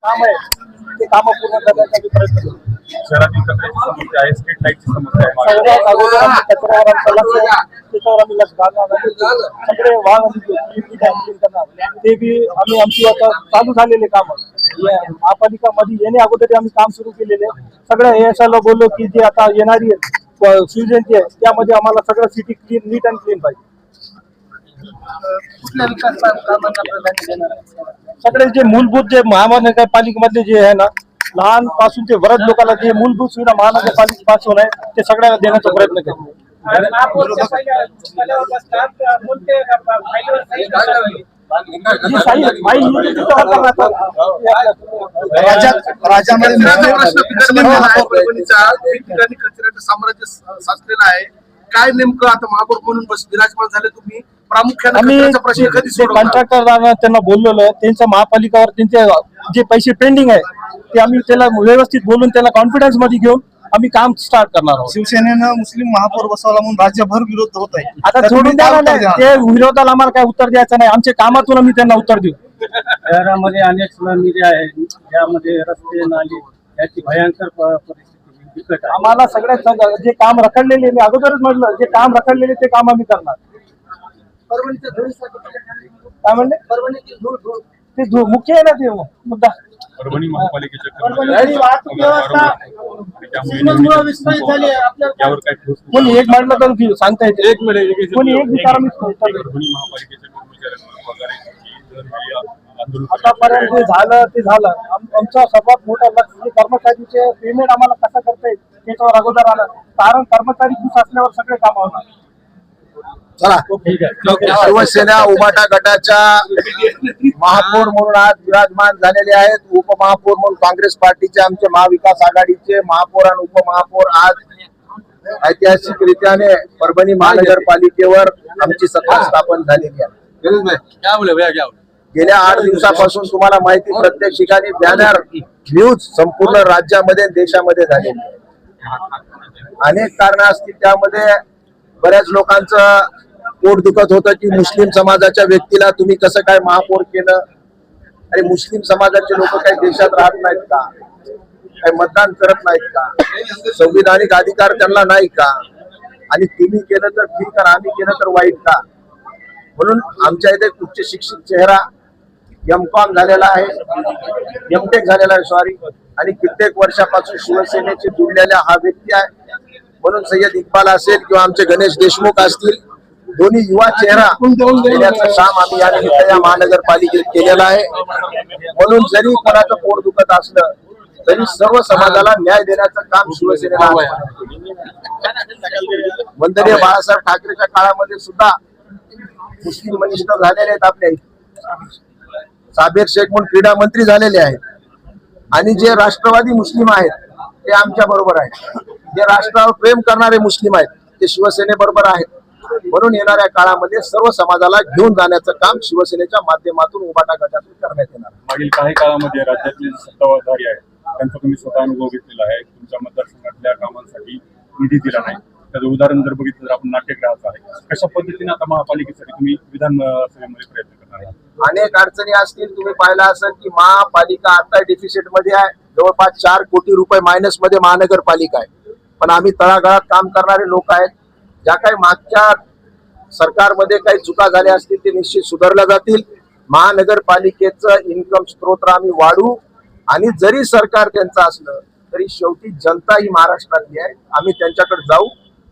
काम आहे ते काम पूर्ण करण्याचा मी प्रयत्न करतो. शहरातील कचऱ्याची समस्या आहे, स्ट्रीट लाईटची समस्या आहे. सगळ्यात अगोदर आम्ही कचऱ्यावर आमचं लक्ष त्याच्यावर आम्ही लक्ष घालणार आहे. सगळे वाहन क्लीन करणार ते बी आम्ही आमची आता चालू झालेले काम महापालिकामध्ये येणे अगोदर आम्ही काम सुरू केलेले. सगळ्या एएसआयला बोललो की जे आता येणारी शिवजयंती आहे त्यामध्ये आम्हाला सगळं city clean NEET and clean पाहिजे. कुठल्या विकास कामांना प्राधान्य देणार आहे? सगळे जे मूलभूत जे महानगरपालिकेमधले जे आहे ना लहान पासून ते वृद्ध लोकांना जे मूलभूत सुविधा महानगरपालिकेपासून आहे ते सगळ्यांना देण्याचा प्रयत्न करतो. राज्यामध्ये कचऱ्याचं साम्राज्य साचलेलं आहे. काय नेमकं आता महापौर म्हणून विराजमान झाले तुम्ही, प्रामुख्याने कचऱ्याचा प्रश्न कधी सोडवणार? कॉन्ट्रॅक्टर त्यांना बोललेलं त्यांचं महापालिकावर त्यांचे जे पैसे पेंडिंग आहे ते आम्ही त्याला व्यवस्थित बोलून त्याला कॉन्फिडन्स मध्ये घेऊन आम्ही काम स्टार्ट करणार आहोत. शिवसेनेनं मुस्लिम महापौर बसवला म्हणून राज्यभर विरोध होत आहे. आता सोडून द्या ना, ते विरोधाला आम्हाला काय उत्तर द्यायचं नाही. आमच्या कामातून आम्ही त्यांना उत्तर देऊ. शहरामध्ये अनेक स्लम आहे त्यामध्ये रस्ते नाली याची भयंकर परिस्थिती बिकट आहे. आम्हाला सगळ्यात जे काम रखडलेले मी अगोदरच म्हटलं जे काम रखडलेले ते काम आम्ही करणार. काय म्हणले ते मुख्य आहे ना ते मुद्दा. परभणी महापालिकेच्या वाहतूक व्यवस्था यावर काय ठोस कोणी एक म्हटलं तर सांगता येते. एक मिनिट कोणी एक विचार परभणी महापालिकेच्या कर्मचाऱ्यांवर पगार आतापर्यंत जे झालं ते झालं. आमचा सर्वात मोठा लक्ष कर्मचारीचे पेमेंट आम्हाला कसं करता येईल त्याच्यावर अगोदर आलं. कारण कर्मचारी खुश असल्यावर सगळे काम होणार. चला, शिवसेना उबाटा गटाच्या महापौर म्हणून आज विराजमान झालेले आहेत. उपमहापौर म्हणून काँग्रेस पार्टीचे आमचे महाविकास आघाडीचे महापौर आणि उपमहापौर आज ऐतिहासिक रीत्याने परभणी महानगरपालिकेवर आमची सत्ता स्थापन झालेली आहे. गेल्या 8 दिवसापासून तुम्हाला माहिती प्रत्येक ठिकाणी बॅनर न्यूज संपूर्ण राज्यामध्ये देशामध्ये झालेली आहे. अनेक कारण असतील त्यामध्ये बऱ्याच लोकांचं पोट दुखत होतं की मुस्लिम समाजाच्या व्यक्तीला तुम्ही कसं काय महापौर केलं. अरे मुस्लिम समाजाचे लोक काही देशात राहत नाहीत का? काही मतदान करत नाहीत का? संविधानिक अधिकार त्यांना नाही का? आणि तुम्ही केलं तर ठीक आहे, आम्ही केलं तर वाईट का? म्हणून आमच्या इथे उच्च शिक्षित चेहरा एम.कॉम झालेला आहे, एम.टेक झालेला आहे सॉरी, आणि कित्येक वर्षापासून शिवसेनेचे जुळलेला हा व्यक्ती आहे. म्हणून सय्यद इक्बाल असेल किंवा आमचे गणेश देशमुख असतील, दोन्ही युवा चेहरा देण्याचं काम आम्ही या निमित्त या महानगरपालिकेत केलेलं आहे. म्हणून जरी कोणाचं पोट दुखत असलं तरी सर्व समाजाला न्याय देण्याचं काम शिवसेनेला वंदनीय बाळासाहेब ठाकरेच्या काळामध्ये सुद्धा मुस्लिम मिनिस्टर झालेले आहेत. आपल्या साबेर शेख म्हणून क्रीडा मंत्री झालेले आहेत. आणि जे राष्ट्रवादी मुस्लिम आहेत ते आमच्या बरोबर आहेत. जे राष्ट्रावर प्रेम करणारे मुस्लिम आहेत ते शिवसेने बरोबर आहेत. म्हणून येणाऱ्या काळामध्ये सर्व समाजाला घेऊन जाण्याचं काम शिवसेनेच्या माध्यमातून उबाटा गटातून करण्यात येणार. मागील काही काळामध्ये राज्यातले सत्ताधारी आहेत त्यांचा तुम्ही स्वतः अनुभव घेतलेला आहे. तुमच्या मतदारसंघातल्या कामांसाठी निधी दिला नाही. त्याचं उदाहरण जर बघितलं तर आपण नाट्यगृहाचं आहे. कशा पद्धतीने आता महापालिकेसाठी तुम्ही विधानसभेमध्ये प्रयत्न करणार आहात? अनेक अडचणी असतील. तुम्ही पाहिलं असेल की महापालिका आता डिफिसिट मध्ये आहे. जवळपास 4 कोटी रुपये मायनस मध्ये महानगरपालिका आहे. पण आम्ही तळागाळात काम करणारे लोक आहेत. ज्या काही मागच्या सरकारमध्ये काही चुका झाल्या असतील ते निश्चित सुधारल्या जातील. महानगरपालिकेचं इन्कम स्त्रोत आम्ही वाढवू. आणि जरी सरकार त्यांचं असलं तरी शेवटी जनता ही महाराष्ट्रातली आहे. आम्ही त्यांच्याकडे जाऊ.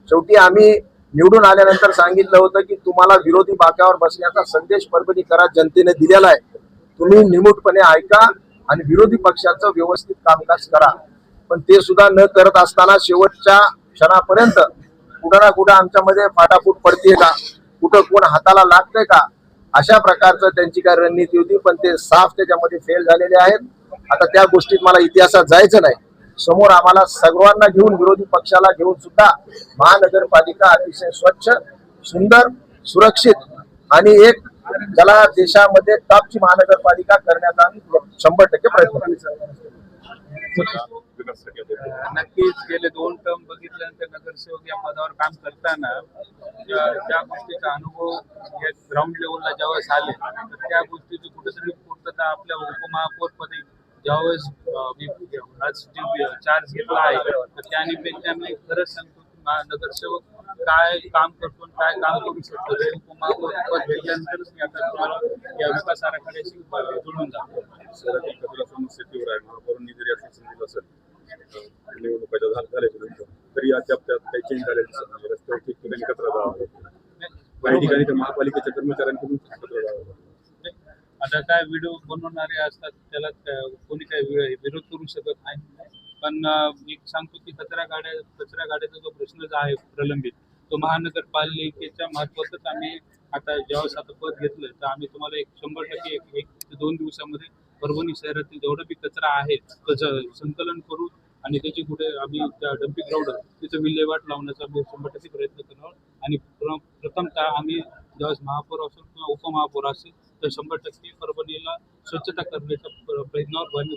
शेवटी आम्ही निवडून आल्यानंतर सांगितलं होतं की तुम्हाला विरोधी बाकावर बसण्याचा संदेश परभणीकरात जनतेने दिलेला आहे. तुम्ही निमूटपणे ऐका आणि विरोधी पक्षाचं व्यवस्थित कामकाज करा. पण ते सुद्धा न करत असताना शेवटच्या क्षणापर्यंत कुठं ना कुठं आमच्यामध्ये फाटाफूट पडते का, कुठं कोण हाताला लागतंय का, अशा प्रकारचं त्यांची काय रणनीती होती. पण ते साफ त्याच्यामध्ये फेल झालेले आहेत. आता त्या गोष्टीत मला इतिहासात जायचं नाही. समोर आम्हाला सर्वांना घेऊन विरोधी पक्षाला घेऊन सुद्धा महानगरपालिका अतिशय स्वच्छ, सुंदर, सुरक्षित आणि एक ज्याला देशामध्ये टॉपची महानगरपालिका करण्याचा आम्ही 100% प्रयत्न करू. नक्कीच गेले 2 टर्म बघितल्यानंतर नगरसेवक या पदावर काम करताना ज्या गोष्टीचा अनुभव ग्राउंड लेवलला ज्यावेळेस आले तर त्या गोष्टीची कुठेतरी पूर्तता आपल्या उपमहापौर पदी ज्यावेळेस मी आज चार्ज घेतला आहे तर त्या निमित्ताने खरंच सांगतो की नगरसेवक काय काम करतो आणि काय काम करू शकतो हे उपमहापौर पद भेटल्यानंतरच मी आता तुम्हाला या विकास आराखड्याशी जोडून जातो. शहरातील कचरा समस्या तीव्र आहे. महापौरांनी जरी असं सांगितलं असेल निवडणुकाच्या झाल्याच्या नंतर तरी अद्याप त्यात काही चेंज झालेलं दिसत नाही. रस्त्यावर ठिकठिकाणी कचरा जावा काही ठिकाणी तर महापालिकेच्या कर्मचाऱ्यांकडून कचरा जावा. आता काय व्हिडिओ बनवणारे असतात त्याला कोणी काही विरोध करू शकत नाही. पण मी सांगतो की कचरा गाड्याचा जो प्रश्न जो आहे प्रलंबित तो महानगरपालिकेच्या मार्फतच आम्ही आता ज्यावेळेस आता पद घेतलं तर आम्ही तुम्हाला 100% 1 ते 2 दिवसामध्ये परभणी शहरातील जेवढा बी कचरा आहे त्याचं संकलन करू आणि त्याची कुठे आम्ही त्या डम्पिंग ग्राउंड तिचं विल्हेवाट लावण्याचा आम्ही 100% प्रयत्न करणार. आणि प्रथमतः आम्ही ज्यावेळेस महापौर असेल किंवा उपमहापौर असेल तर 100% परभणीला स्वच्छता करण्याच्या प्रयत्नावर आम्ही